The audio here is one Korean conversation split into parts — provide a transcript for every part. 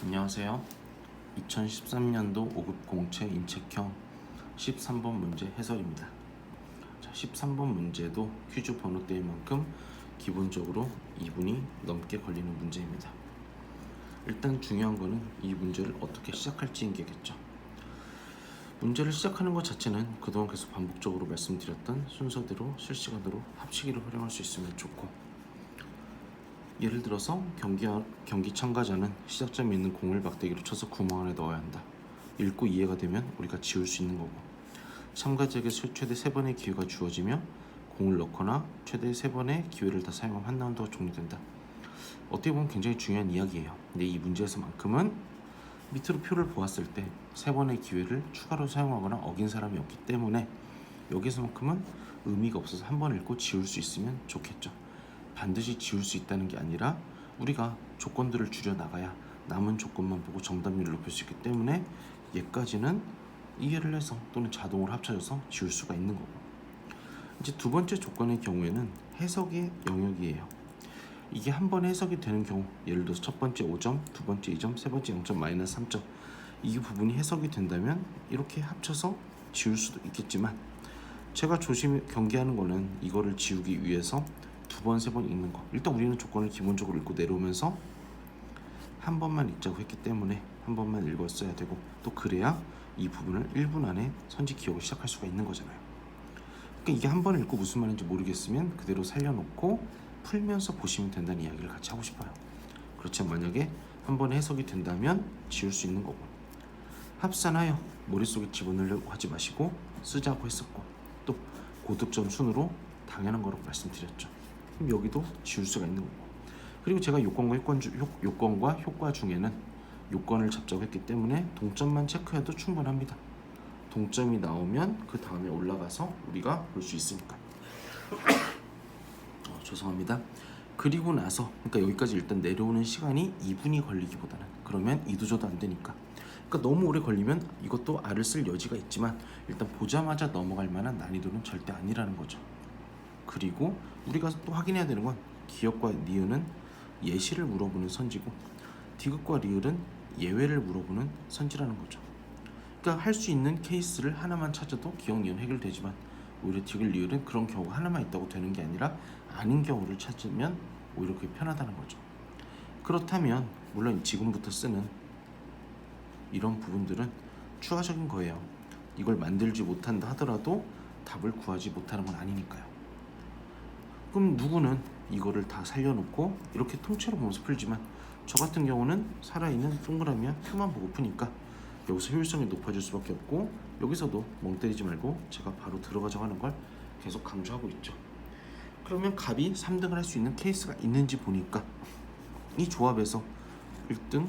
안녕하세요. 2013년도 5급 공채 인책형 13번 문제 해설입니다. 자, 13번 문제도 퀴즈 번호대인 만큼 기본적으로 2분이 넘게 걸리는 문제입니다. 일단 중요한 거는 이 문제를 어떻게 시작할지인 게겠죠. 문제를 시작하는 것 자체는 그동안 계속 반복적으로 말씀드렸던 순서대로 실시간으로 합치기를 활용할 수 있으면 좋고, 예를 들어서 경기 참가자는 시작점에 있는 공을 막대기로 쳐서 구멍 안에 넣어야 한다. 읽고 이해가 되면 우리가 지울 수 있는 거고, 참가자에게 최대 3번의 기회가 주어지며 공을 넣거나 최대 3번의 기회를 다 사용하면 한 라운드가 종료된다. 어떻게 보면 굉장히 중요한 이야기예요. 근데 이 문제에서만큼은 밑으로 표를 보았을 때 3번의 기회를 추가로 사용하거나 어긴 사람이 없기 때문에 여기서만큼은 의미가 없어서 한 번 읽고 지울 수 있으면 좋겠죠. 반드시 지울 수 있다는 게 아니라 우리가 조건들을 줄여나가야 남은 조건만 보고 정답률을 높일 수 있기 때문에 얘까지는 이해를 해서 또는 자동으로 합쳐져서 지울 수가 있는 거고, 이제 두 번째 조건의 경우에는 해석의 영역이에요. 이게 한 번에 해석이 되는 경우, 예를 들어서 첫 번째 5점, 두 번째 2점, 세 번째 0점 마이너스 3점, 이 부분이 해석이 된다면 이렇게 합쳐서 지울 수도 있겠지만, 제가 조심히 경계하는 거는 이거를 지우기 위해서 두 번, 세 번 읽는 거. 일단 우리는 조건을 기본적으로 읽고 내려오면서 한 번만 읽자고 했기 때문에 한 번만 읽었어야 되고, 또 그래야 이 부분을 1분 안에 선지 기억을 시작할 수가 있는 거잖아요. 그러니까 이게 한 번 읽고 무슨 말인지 모르겠으면 그대로 살려놓고 풀면서 보시면 된다는 이야기를 같이 하고 싶어요. 그렇지만 만약에 한 번에 해석이 된다면 지울 수 있는 거고, 합산하여 머릿속에 집어넣으려고 하지 마시고 쓰자고 했었고, 또 고득점 순으로 당연한 거라고 말씀드렸죠. 그럼 여기도 지울 수가 있는 거고, 그리고 제가 요건과 효과 중에는 요건을 잡자고 했기 때문에 동점만 체크해도 충분합니다. 동점이 나오면 그 다음에 올라가서 우리가 볼 수 있으니까. 죄송합니다. 그리고 나서, 그러니까 여기까지 일단 내려오는 시간이 2분이 걸리기보다는, 그러면 이도저도 안 되니까, 그러니까 너무 오래 걸리면 이것도 알을 쓸 여지가 있지만 일단 보자마자 넘어갈 만한 난이도는 절대 아니라는 거죠. 그리고 우리가 또 확인해야 되는 건 기억과 니은은 예시를 물어보는 선지고, 디귿과 리을은 예외를 물어보는 선지라는 거죠. 그러니까 할 수 있는 케이스를 하나만 찾아도 기억, 니은 해결되지만 오히려 디귿, 리을은 그런 경우가 하나만 있다고 되는 게 아니라 아닌 경우를 찾으면 오히려 그게 편하다는 거죠. 그렇다면 물론 지금부터 쓰는 이런 부분들은 추가적인 거예요. 이걸 만들지 못한다 하더라도 답을 구하지 못하는 건 아니니까요. 그럼 누구는 이거를 다 살려놓고 이렇게 통째로 보면서 풀지만, 저 같은 경우는 살아있는 동그라미와 표만 보고 푸니까 여기서 효율성이 높아질 수밖에 없고, 여기서도 멍 때리지 말고 제가 바로 들어가자고 하는 걸 계속 강조하고 있죠. 그러면 갑이 3등을 할 수 있는 케이스가 있는지 보니까 이 조합에서 1등,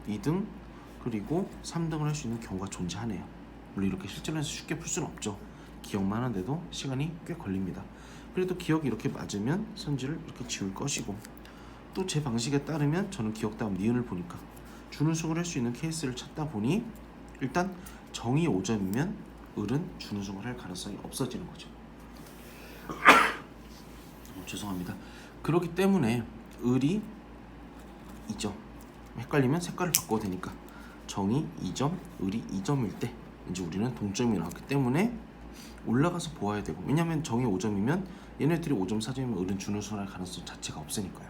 2등, 그리고 3등을 할 수 있는 경우가 존재하네요. 물론 이렇게 실전에서 쉽게 풀 수는 없죠. 기억만 하는데도 시간이 꽤 걸립니다. 그래도 기억이 이렇게 맞으면 선지를 이렇게 지울 것이고, 또 제 방식에 따르면 저는 기억 다음 니은을 보니까 준우승을 할 수 있는 케이스를 찾다 보니 일단 정이 5점이면 을은 준우승을 할 가능성이 없어지는 거죠. 죄송합니다. 그렇기 때문에 을이 2점, 헷갈리면 색깔을 바꿔도 되니까 정이 2점, 을이 2점일 때 이제 우리는 동점이 나왔기 때문에 올라가서 보아야 되고, 왜냐면 정이 5점이면 얘네들이 5점, 4점이면 을은 준우승을 할 가능성 자체가 없으니까요.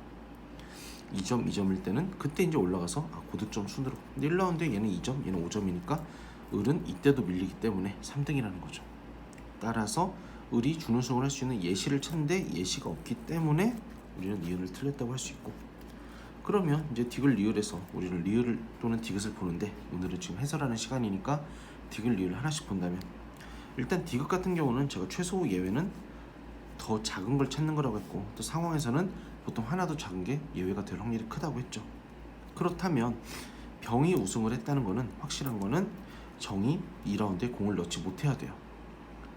2점, 2점일 때는 그때 이제 올라가서 고득점 순으로, 근데 1라운드에 얘는 2점, 얘는 5점이니까 을은 이때도 밀리기 때문에 3등이라는 거죠. 따라서 을이 준우승을 할 수 있는 예시를 찾는데 예시가 없기 때문에 우리는 니은을 틀렸다고 할 수 있고, 그러면 이제 디귿, 리을에서 우리는 리을 또는 디귿을 보는데, 오늘은 지금 해설하는 시간이니까 디귿, 리을을 하나씩 본다면, 일단 디귿 같은 경우는 제가 최소 예외는 더 작은 걸 찾는 거라고 했고, 또 상황에서는 보통 하나 더 작은 게 예외가 될 확률이 크다고 했죠. 그렇다면 병이 우승을 했다는 거는, 확실한 거는 정이 2라운드에 공을 넣지 못해야 돼요.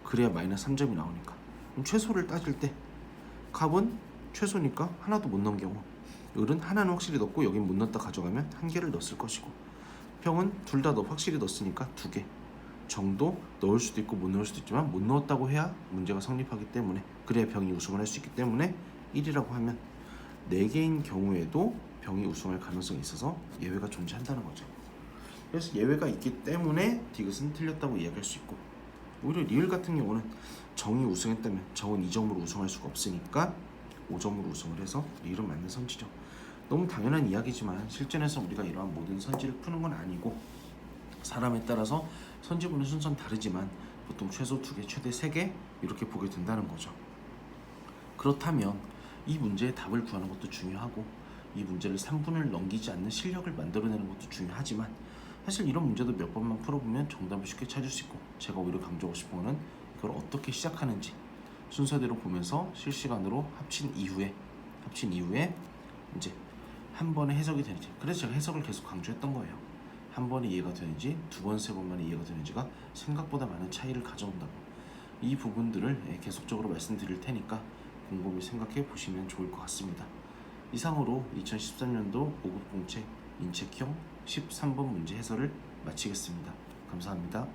그래야 마이너스 3점이 나오니까. 그럼 최소를 따질 때 갑은 최소니까 하나도 못 넣은 경우, 을은 하나는 확실히 넣고 여긴 못 넣었다 가져가면 한 개를 넣었을 것이고, 병은 둘 다 확실히 넣었으니까 2개 정도 넣을 수도 있고 못 넣을 수도 있지만, 못 넣었다고 해야 문제가 성립하기 때문에, 그래야 병이 우승을 할 수 있기 때문에 1이라고 하면 4개인 경우에도 병이 우승할 가능성이 있어서 예외가 존재한다는 거죠. 그래서 예외가 있기 때문에 디귿은 틀렸다고 이야기할 수 있고, 오히려 리을 같은 경우는 정이 우승했다면 정은 2점으로 우승할 수가 없으니까 5점으로 우승을 해서 리을은 맞는 선지죠. 너무 당연한 이야기지만 실전에서 우리가 이러한 모든 선지를 푸는 건 아니고, 사람에 따라서 선지 보는 순서는 다르지만 보통 최소 2개, 최대 3개 이렇게 보게 된다는 거죠. 그렇다면 이 문제의 답을 구하는 것도 중요하고, 이 문제를 3분을 넘기지 않는 실력을 만들어내는 것도 중요하지만, 사실 이런 문제도 몇 번만 풀어보면 정답을 쉽게 찾을 수 있고, 제가 오히려 강조하고 싶은 거는 이걸 어떻게 시작하는지 순서대로 보면서 실시간으로 합친 이후에 이제 한 번에 해석이 되는지, 그래서 제가 해석을 계속 강조했던 거예요. 한 번에 이해가 되는지 2번, 3번 만에 이해가 되는지가 생각보다 많은 차이를 가져온다고. 이 부분들을 계속적으로 말씀드릴 테니까 곰곰이 생각해 보시면 좋을 것 같습니다. 이상으로 2013년도 5급 공채 인체형 13번 문제 해설을 마치겠습니다. 감사합니다.